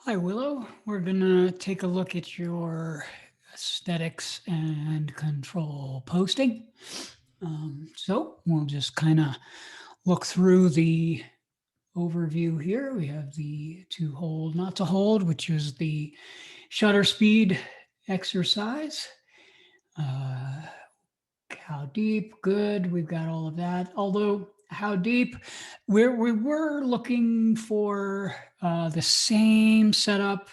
Hi, Willow. We're going to take a look at your aesthetics and control posting. So we'll just kind of look through the overview here. We have the to hold, not to hold, which is the shutter speed exercise. Uh, how deep? Good. We've got all of that. Although how deep? We were looking for the same setup,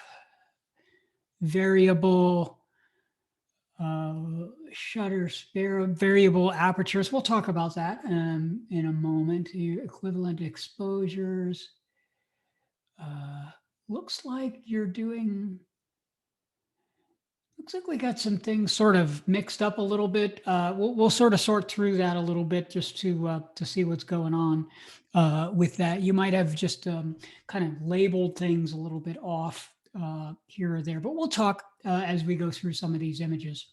variable uh, shutters, variable apertures. We'll talk about that in a moment. Your equivalent exposures. Uh, looks like you're doing. Looks like we got some things sort of mixed up a little bit. We'll sort of sort through that a little bit just to see what's going on with that. You might have just kind of labeled things a little bit off here or there, but we'll talk as we go through some of these images.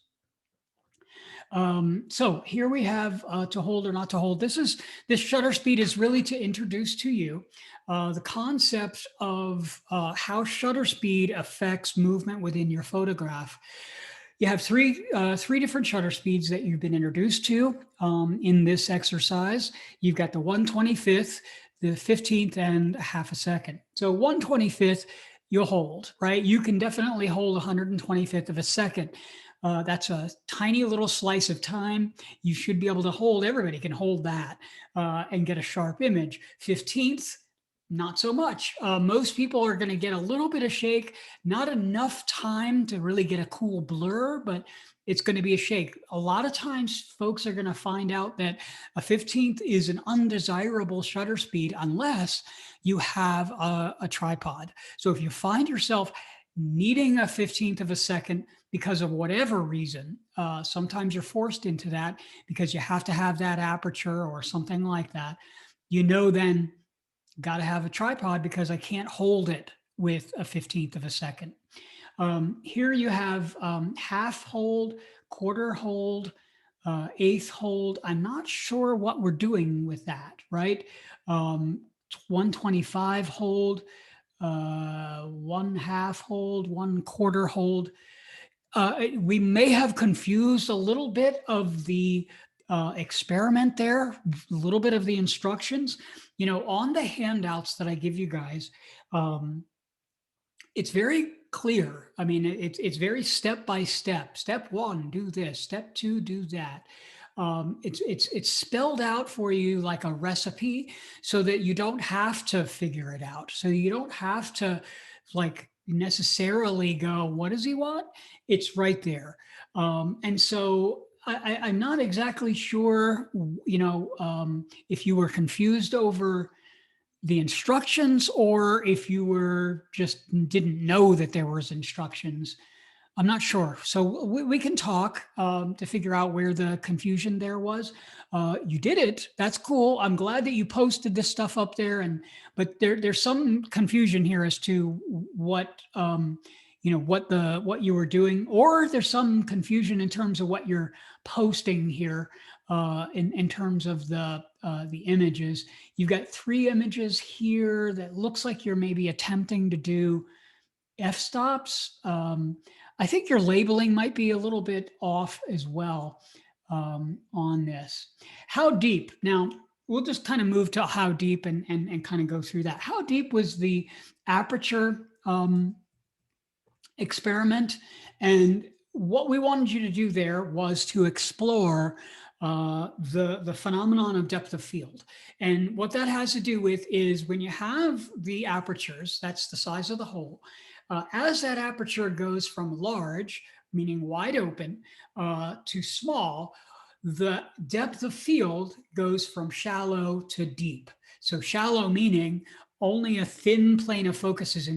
So here we have to hold or not to hold. This shutter speed is really to introduce to you the concept of how shutter speed affects movement within your photograph. You have three different shutter speeds that you've been introduced to in this exercise. You've got the 1/25th, the 15th, and a half a second. So 1/25th, you'll hold, right? You can definitely hold 1/125th of a second. That's a tiny little slice of time. You should be able to hold, everybody can hold that and get a sharp image. 15th, not so much. Most people are going to get a little bit of shake, not enough time to really get a cool blur, but it's going to be a shake. A lot of times folks are going to find out that a 15th is an undesirable shutter speed unless you have a tripod. So if you find yourself needing a 15th of a second because of whatever reason, sometimes you're forced into that because you have to have that aperture or something like that, then got to have a tripod because I can't hold it with a 15th of a second. Here you have half hold, quarter hold, eighth hold. I'm not sure what we're doing with that, right? 125 hold, 1/2 hold, 1/4 hold. We may have confused a little bit of the experiment there, a little bit of the instructions. On the handouts that I give you guys, it's very clear. I mean, it's very step by step. Step one, do this. Step two, do that. It's spelled out for you like a recipe, so that you don't have to figure it out. So you don't have to like necessarily go, what does he want? It's right there. And so I'm not exactly sure, if you were confused over the instructions or if you were just didn't know that there was instructions. I'm not sure. So we can talk to figure out where the confusion there was. You did it. That's cool. I'm glad that you posted this stuff up there. But there's some confusion here as to what what you were doing, or there's some confusion in terms of what you're posting here in terms of the images. You've got three images here that looks like you're maybe attempting to do f-stops. I think your labeling might be a little bit off as well on this. How deep? Now, we'll just kind of move to how deep and kind of go through that. How deep was the aperture experiment? And what we wanted you to do there was to explore the phenomenon of depth of field. And what that has to do with is when you have the apertures, that's the size of the hole, as that aperture goes from large, meaning wide open, to small, the depth of field goes from shallow to deep. So shallow meaning only a thin plane of focus is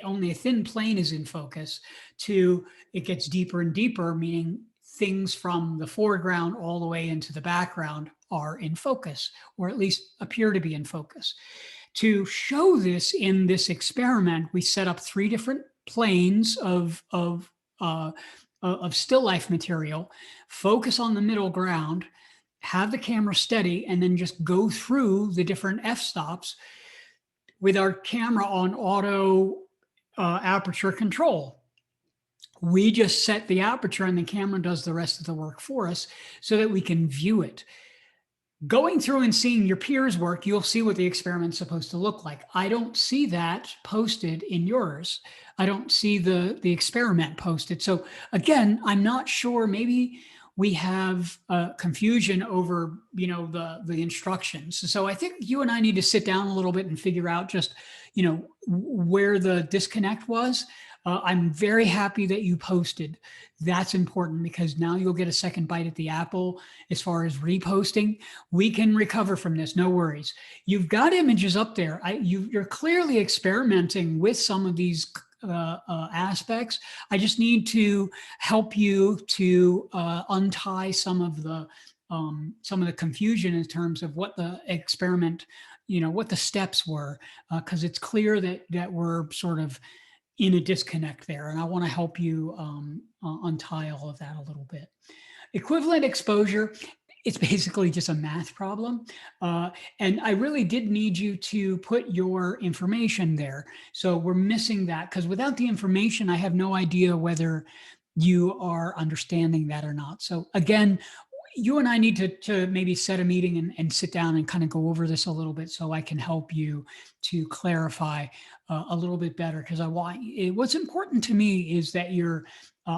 only a thin plane is in focus, to it gets deeper and deeper, meaning things from the foreground all the way into the background are in focus, or at least appear to be in focus. To show this in this experiment, we set up three different planes of still life material, focus on the middle ground, have the camera steady, and then just go through the different f-stops with our camera on auto aperture control. We just set the aperture and the camera does the rest of the work for us so that we can view it. Going through and seeing your peers' work, you'll see what the experiment's supposed to look like. I don't see that posted in yours. I don't see the experiment posted. So again, I'm not sure. Maybe we have confusion over the instructions. So I think you and I need to sit down a little bit and figure out just where the disconnect was. I'm very happy that you posted. That's important because now you'll get a second bite at the apple as far as reposting. We can recover from this, no worries. You've got images up there. You're clearly experimenting with some of these aspects. I just need to help you to untie some of the confusion in terms of what the experiment, what the steps were, because it's clear that we're sort of in a disconnect there. And I want to help you untie all of that a little bit. Equivalent exposure, it's basically just a math problem. And I really did need you to put your information there. So we're missing that because without the information, I have no idea whether you are understanding that or not. So again, you and I need to maybe set a meeting and sit down and kind of go over this a little bit so I can help you to clarify a little bit better, because what's important to me is that you're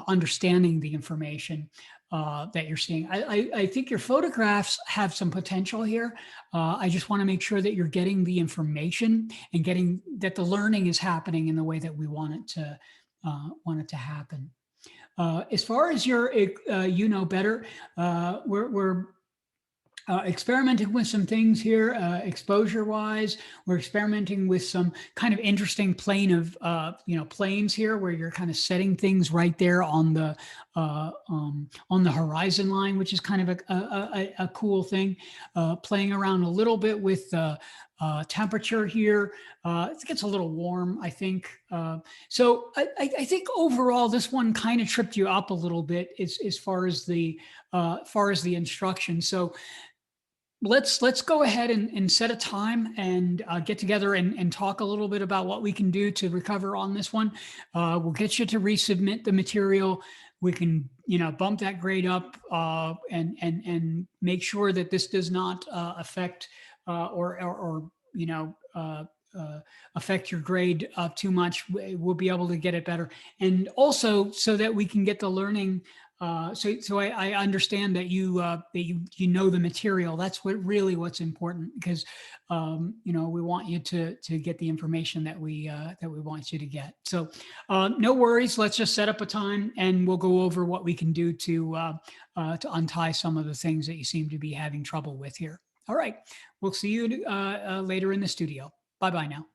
understanding the information that you're seeing. I think your photographs have some potential here. I just want to make sure that you're getting the information and getting that the learning is happening in the way that we want it to happen. As far as your, better, we're experimenting with some things here, exposure-wise. We're experimenting with some kind of interesting planes here, where you're kind of setting things right there on the horizon line, which is kind of a cool thing. Playing around a little bit with temperature here. It gets a little warm, I think. So I think overall, this one kind of tripped you up a little bit as far as the instructions. So let's go ahead and set a time and get together and talk a little bit about what we can do to recover on this one. We'll get you to resubmit the material. We can, bump that grade up and make sure that this does not affect affect your grade too much. We'll be able to get it better, and also so that we can get the learning. So I understand that you know the material. That's what's important, because we want you to get the information that we want you to get. So no worries. Let's just set up a time and we'll go over what we can do to untie some of the things that you seem to be having trouble with here. All right. We'll see you later in the studio. Bye-bye now.